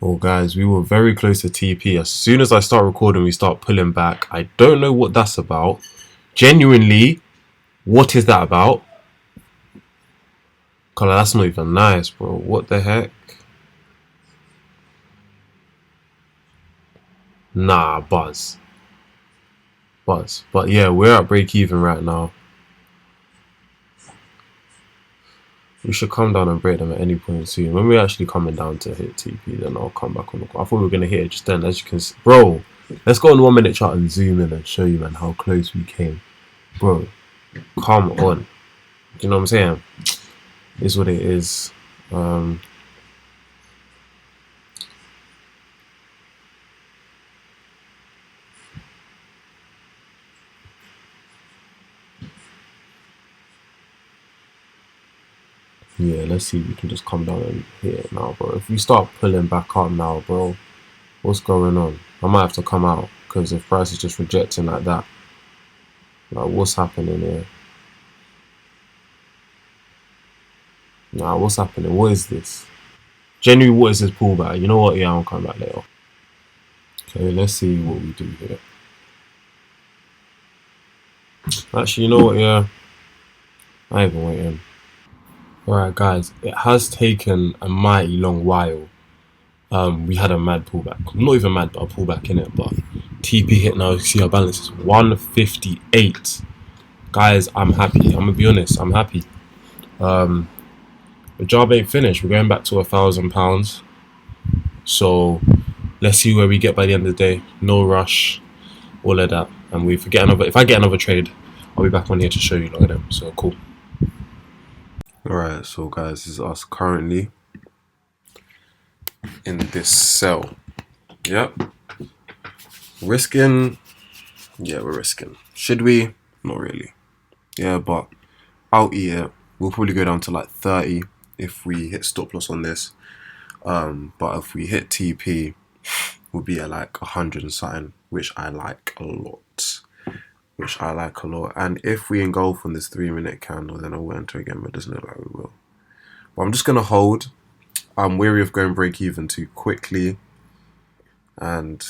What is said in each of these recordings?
Oh, guys, we were very close to TP. As soon as I start recording, we start pulling back. I don't know what that's about. Genuinely, what is that about? Cause that's not even nice, bro. What the heck? Nah, Buzz. Buzz. But yeah, we're at break even right now. We should come down and break them at any point soon. When we're actually coming down to hit TP, then I'll come back on the call. I thought we were going to hit it just then. As you can see. Bro, let's go on 1 minute chart and zoom in and show you, man, how close we came. Bro, come on. Do you know what I'm saying? Is what it is. Yeah, let's see if we can just come down and hit it now, bro. If we start pulling back up now, bro, what's going on? I might have to come out because if price is just rejecting like that, like what's happening here? Nah, what's happening? What is this? Genuinely, what is this pullback? You know what? Yeah, I'll come back later. Okay, let's see what we do here. Actually, you know what? Yeah, I ain't even waiting. Alright, guys, it has taken a mighty long while. We had a mad pullback. Not even mad, but a pullback in it. But TP hit now. You see our balance is 158. Guys, I'm happy. I'm gonna be honest. I'm happy. The job ain't finished. We're going back to £1,000. So let's see where we get by the end of the day. No rush, all of that. And if I get another trade, I'll be back on here to show you. Look at them. So cool. Alright, so guys, this is us currently in this sell. Yep. Risking. Yeah, we're risking. Should we? Not really. Yeah, but I'll eat it. We'll probably go down to like 30 if we hit stop loss on this. But if we hit TP, we'll be at like 100 and something, which I like a lot. And if we engulf on this 3-minute candle, then I will enter again, but it doesn't look like we will. But I'm just gonna hold. I'm weary of going break even too quickly. And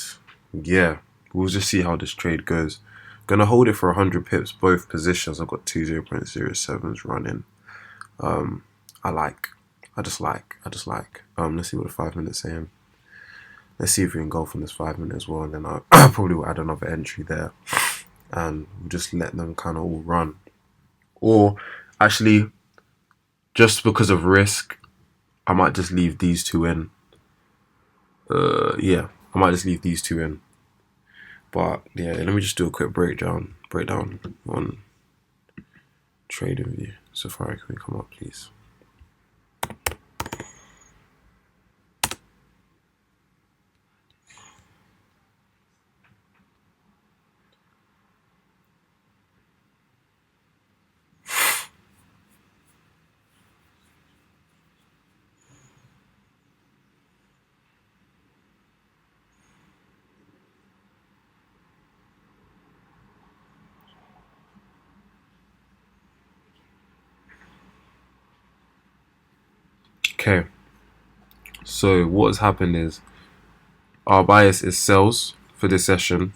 yeah, we'll just see how this trade goes. Gonna hold it for 100 pips, both positions. I've got two 0.07s running. I just like. Let's see what the 5 minutes saying. Let's see if we can go from this 5 minutes as well, and then I probably will add another entry there, and we'll just let them kind of all run. Or actually, just because of risk, I might just leave these two in. Yeah, I might just leave these two in. But yeah, let me just do a quick breakdown on TradingView. Safari, can we come up, please? Okay, so what has happened is our bias is sells for this session.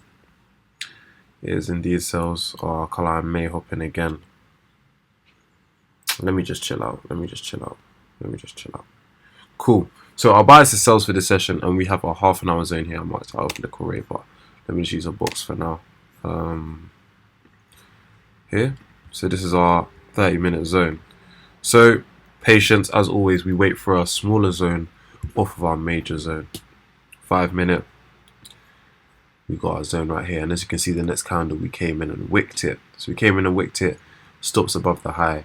It is indeed sells. Our color may hop in again. Let me just chill out. Cool. So our bias is sells for this session, and we have our half an hour zone here. I might open the core rate, but let me just use a box for now. Here. So this is our 30-minute zone. So patience, as always, we wait for a smaller zone off of our major zone. 5 minute. We got our zone right here, and as you can see, the next candle we came in and wicked it. So we came in and wicked it, stops above the high.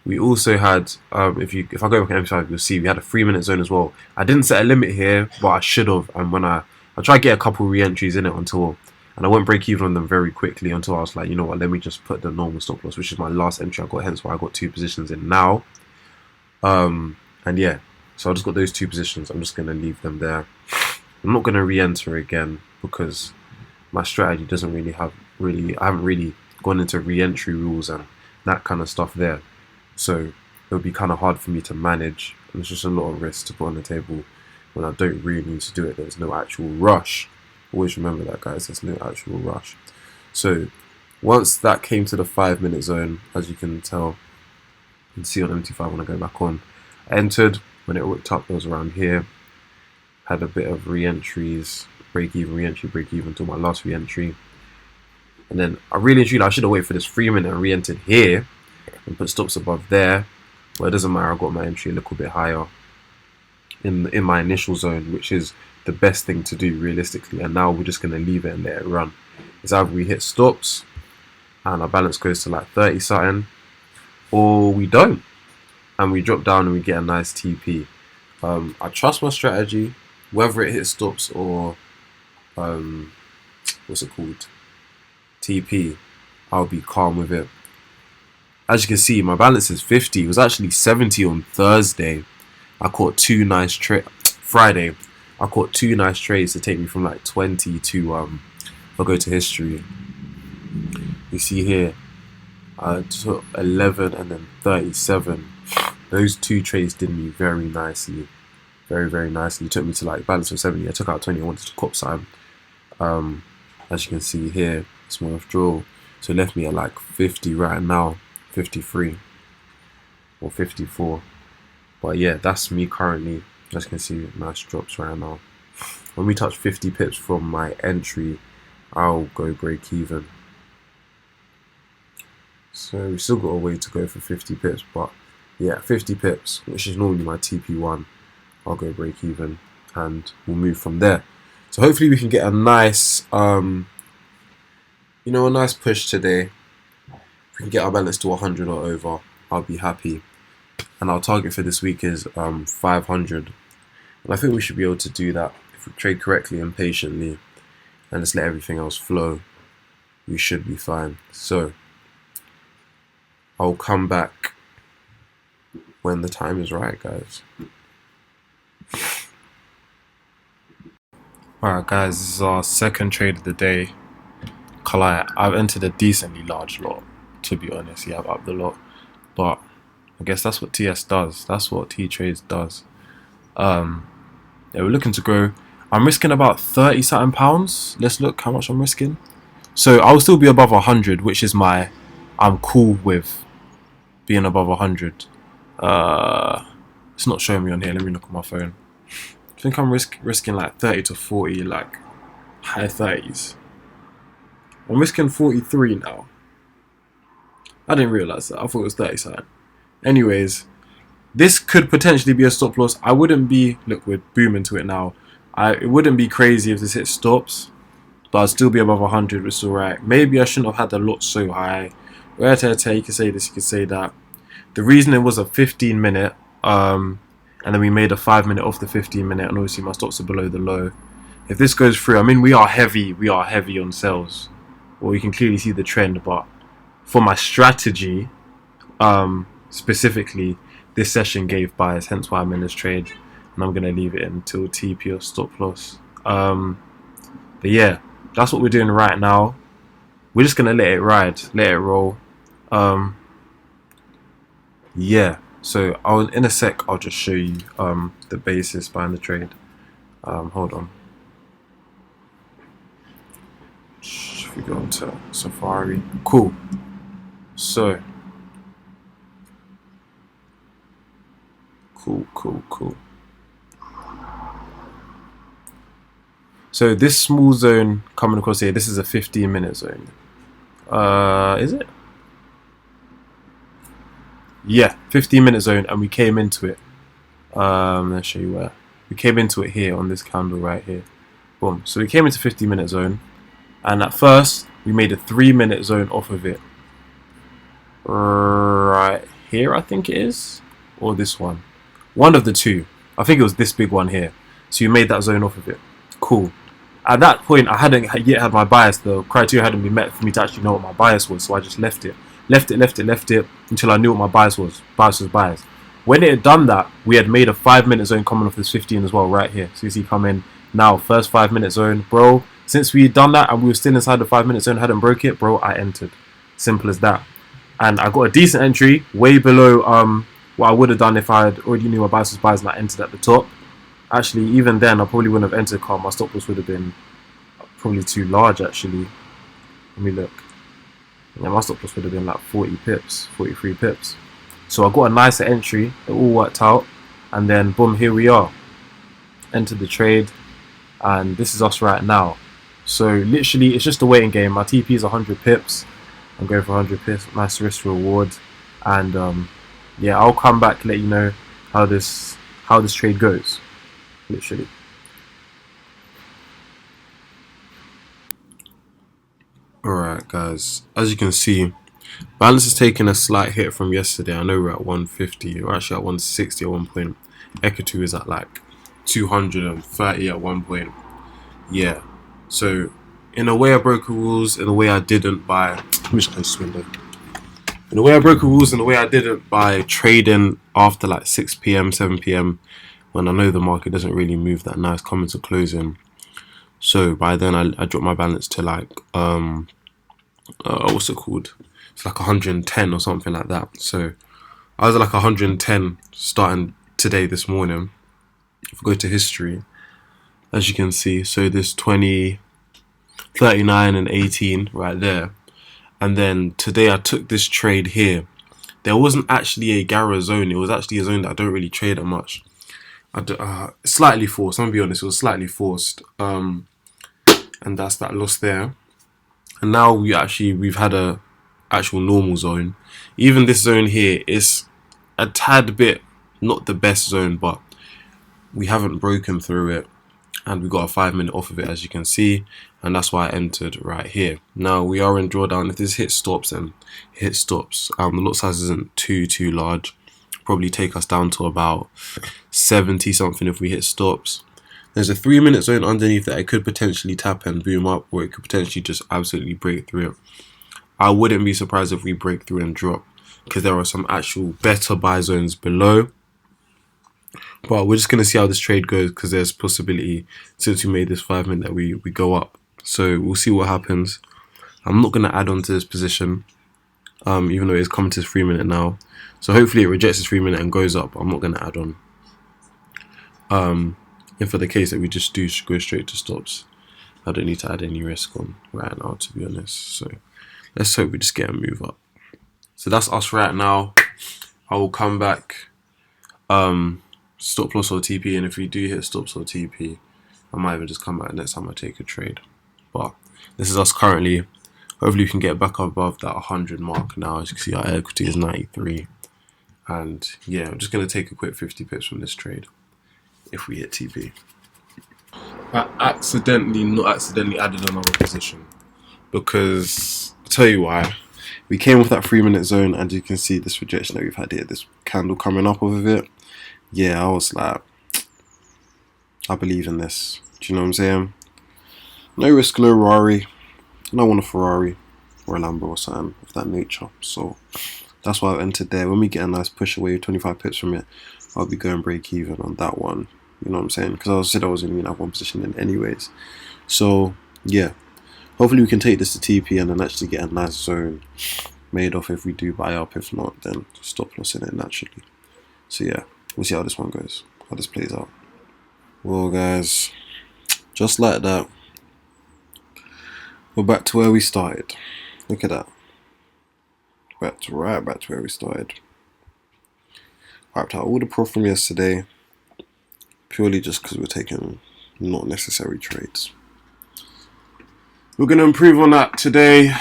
We also had, if I go back in M5, you'll see we had a 3-minute zone as well. I didn't set a limit here, but I should have. And when I tried to get a couple re-entries in it and I went break even on them very quickly until I was like, you know what, let me just put the normal stop loss, which is my last entry I got, hence why I got 2 positions in now. And yeah, so I just got those 2 positions. I'm just gonna leave them there. I'm not gonna re-enter again because my strategy doesn't really I haven't really gone into re-entry rules and that kind of stuff there. So it would be kind of hard for me to manage, and it's just a lot of risk to put on the table when I don't really need to do it. There's no actual rush. Always remember that, guys. There's no actual rush. So once that came to the 5-minute zone, as you can tell, you can see on MT5 when I go back on, I entered. When it worked up, it was around here. Had a bit of re-entries, break even, re-entry, break even till my last re-entry. And then I should have waited for this 3-minute and re-entered here and put stops above there. But it doesn't matter, I got my entry a little bit higher in my initial zone, which is the best thing to do realistically. And now we're just going to leave it and let it run. It's either we hit stops and our balance goes to like 30 something, or we don't and we drop down and we get a nice TP. I trust my strategy, whether it hits stops or what's it called, TP. I'll be calm with it. As you can see, my balance is 50. It was actually 70 on Thursday. I caught two nice Friday. I caught two nice trades to take me from like 20 to if I go to history, you see here I took 11 and then 37. Those two trades did me very nicely, very nicely. It took me to like balance of 70. I took out 20. I wanted to cop time. As you can see here, small withdrawal, so it left me at like 50 right now, 53 or 54. But yeah, that's me currently. As you can see, nice drops right now. When we touch 50 pips from my entry, I'll go break even. So we still got a way to go for 50 pips, but yeah, 50 pips, which is normally my TP1, I'll go break even and we'll move from there. So hopefully we can get a nice, a nice push today. If we can get our balance to 100 or over, I'll be happy. And our target for this week is 500. And I think we should be able to do that if we trade correctly and patiently and just let everything else flow. We should be fine. So I'll come back when the time is right, guys. Alright guys, this is our second trade of the day. I've entered a decently large lot, to be honest. Yeah, I've upped the lot, but I guess that's what TS does. That's what T.tradez does. Yeah, we're looking to grow. I'm risking about 30 something pounds. Let's look how much I'm risking. So I'll still be above 100, which is I'm cool with being above 100. It's not showing me on here. Let me look on my phone. I think I'm risking like 30 to 40, like high 30s. I'm risking 43 now. I didn't realize that. I thought it was 30 something. Anyways, this could potentially be a stop loss. I wouldn't be, look, we're booming to it now. It wouldn't be crazy if this hit stops, but I'd still be above 100, which is alright. Maybe I shouldn't have had the lot so high. You can say this, you can say that. The reason it was a 15-minute, and then we made a 5-minute off the 15-minute, and obviously my stops are below the low. If this goes through, I mean, we are heavy on sells. Well, you can clearly see the trend, but for my strategy, specifically, this session gave buys, hence why I'm in this trade, and I'm going to leave it until TP or stop loss. But yeah, that's what we're doing right now. We're just going to let it ride, let it roll. Yeah, so in a sec, I'll just show you the basis behind the trade. Hold on. If we go into Safari, cool. So cool. So this small zone coming across here, this is a 15-minute zone. Is it? Yeah, 15-minute zone, and we came into it. Let's show you where. We came into it here on this candle right here. Boom. So we came into 15-minute zone, and at first we made a 3-minute zone off of it. Right here, I think it is, or this one. One of the two. I think it was this big one here. So you made that zone off of it. Cool. At that point, I hadn't yet had my bias. The criteria hadn't been met for me to actually know what my bias was, so I just left it. Left it until I knew what my bias was. Bias was bias. When it had done that, we had made a 5-minute zone coming off this 15 as well, right here. So you see come in now, first 5-minute zone. Bro, since we had done that and we were still inside the 5-minute zone, hadn't broke it, bro, I entered. Simple as that. And I got a decent entry, way below what I would have done if I had already knew my bias was bias and I entered at the top. Actually, even then, I probably wouldn't have entered car. My stop loss would have been probably too large, actually. Let me look. Yeah, my stop loss would have been like 40 pips, 43 pips. So I got a nicer entry. It all worked out. And then, boom, here we are. Entered the trade. And this is us right now. So literally, it's just a waiting game. My TP is 100 pips. I'm going for 100 pips. Nice risk reward. And yeah, I'll come back, let you know how this trade goes. Literally. Alright guys, as you can see, balance is taking a slight hit from yesterday. I know we're at 150, we're actually at 160 at one point. Equity is at like 230 at one point. Yeah, so in a way I broke the rules, in a way I didn't by in a way I broke the rules, in a way I didn't by trading after like 6 p.m, 7 p.m, when I know the market doesn't really move that nice coming to closing. So by then I dropped my balance to like what's it called? It's like 110 or something like that. So I was at like 110 starting today, this morning. If we go to history, as you can see, so this 20, 39 and 18 right there. And then today I took this trade here. There wasn't actually a Gara zone. It was actually a zone that I don't really trade that much. Slightly forced, I'm gonna be honest, it was slightly forced. And that's that loss there. And now we've had a actual normal zone. Even this zone here is a tad bit not the best zone, but we haven't broken through it, and we got a 5 minute off of it, as you can see, and that's why I entered right here. Now we are in drawdown. If this hit stops, and hit stops, the lot size isn't too large. Probably take us down to about 70 something if we hit stops. There's a 3 minute zone underneath that it could potentially tap and boom up, or it could potentially just absolutely break through it. I wouldn't be surprised if we break through and drop, because there are some actual better buy zones below. But we're just going to see how this trade goes, because there's possibility, since we made this 5 minute, that we go up. So we'll see what happens. I'm not going to add on to this position, even though it's come to this 3 minute now. So hopefully it rejects this 3 minute and goes up. I'm not going to add on. And for the case that we just do go straight to stops, I don't need to add any risk on right now, to be honest. So let's hope we just get a move up. So that's us right now. I will come back, stop loss or TP, and if we do hit stops or TP, I might even just come back next time I take a trade. But this is us currently. Hopefully we can get back above that 100 mark now. As you can see, our equity is 93. And yeah, I'm just going to take a quick 50 pips from this trade if we hit TP. I not accidentally added another position, because I'll tell you why. We came off that 3 minute zone, and you can see this rejection that we've had here, this candle coming up off of it. Yeah, I was like, I believe in this. Do you know what I'm saying? No risk, no Ferrari. I don't want a Ferrari or a Lambo or something of that nature. So that's why I entered there. When we get a nice push away, 25 pips from it, I'll be going break even on that one. You know what I'm saying? Because I said I was going to have one position in anyways. So yeah, hopefully we can take this to TP and then actually get a nice zone made off if we do buy up. If not, then stop loss in it naturally. So yeah, we'll see how this one goes, how this plays out. Well guys, just like that, we're back to where we started. Look at that. Right back to where we started. Wiped out all the profit from yesterday, purely just because we're taking not necessary trades. We're going to improve on that today,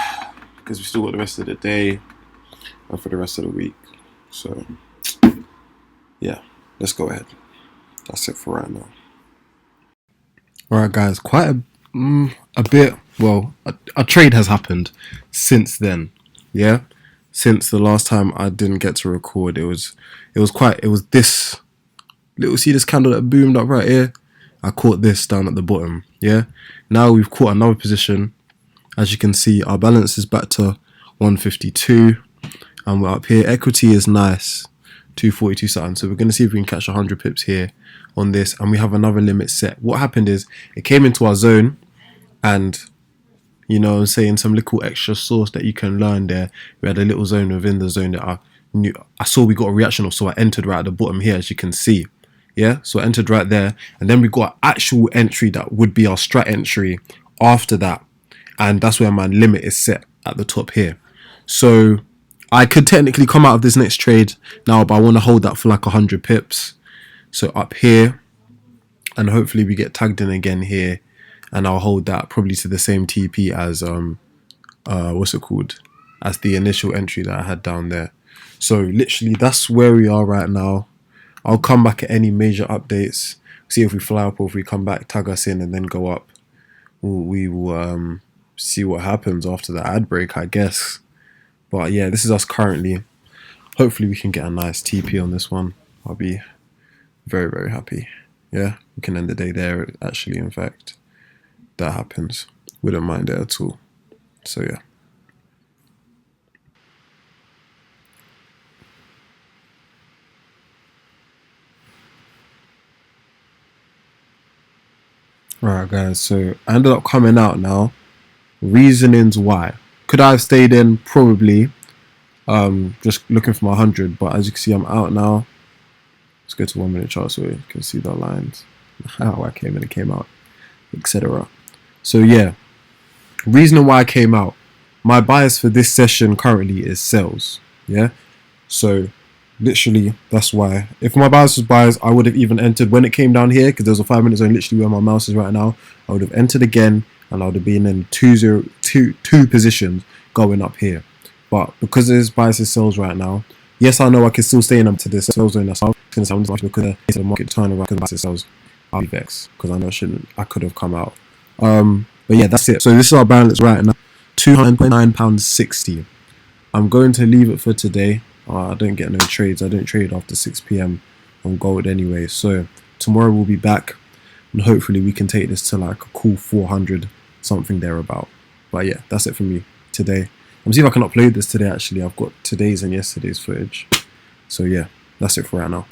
because we still got the rest of the day and for the rest of the week. So yeah, let's go ahead. That's it for right now. Alright guys, quite a bit, well, a trade has happened since then. Yeah, since the last time I didn't get to record, it was this little, see this candle that boomed up right here? I caught this down at the bottom. Yeah, now we've caught another position. As you can see, our balance is back to 152 and we're up here. Equity is nice, 242 something. So we're going to see if we can catch 100 pips here on this, and we have another limit set. What happened is it came into our zone, and you know what I'm saying, some little extra sauce that you can learn there. We had a little zone within the zone that I saw we got a reaction of, so I entered right at the bottom here, as you can see. Yeah, so entered right there, and then we got actual entry that would be our strat entry after that, and that's where my limit is set at the top here. So I could technically come out of this next trade now, but I want to hold that for like 100 pips. So up here, and hopefully we get tagged in again here, and I'll hold that probably to the same TP as what's it called, as the initial entry that I had down there. So literally that's where we are right now. I'll come back at any major updates, see if we fly up or if we come back, tag us in, and then go up. We will see what happens after the ad break, I guess. But yeah, this is us currently. Hopefully we can get a nice TP on this one. I'll be very, very happy. Yeah, we can end the day there, actually, in fact. That happens. Wouldn't mind it at all. So yeah. Alright guys, so I ended up coming out now. Reasonings why. Could I have stayed in? Probably. Just looking for my 100, but as you can see, I'm out now. Let's go to 1 minute chart so you can see the lines, how I came in and came out, etc. So yeah, reason why I came out. My bias for this session currently is sales. Yeah, so literally that's why. If my bias was bias, I would have even entered when it came down here, because there's a 5 minute zone literally where my mouse is right now. I would have entered again, and I would have been in two positions going up here. But because this bias is sales right now, yes, I know I can still stay in up to this sales zone. That's because the market turnaround because bias is sales. I'll be vexed because I know I could have come out. But yeah, that's it. So this is our balance right now, £229.60. I'm going to leave it for today. I don't get no trades. I don't trade after 6 p.m. on gold anyway. So tomorrow we'll be back, and hopefully we can take this to like a cool 400 something thereabout. But yeah, that's it for me today. I'm seeing if I can upload this today. Actually, I've got today's and yesterday's footage. So yeah, that's it for right now.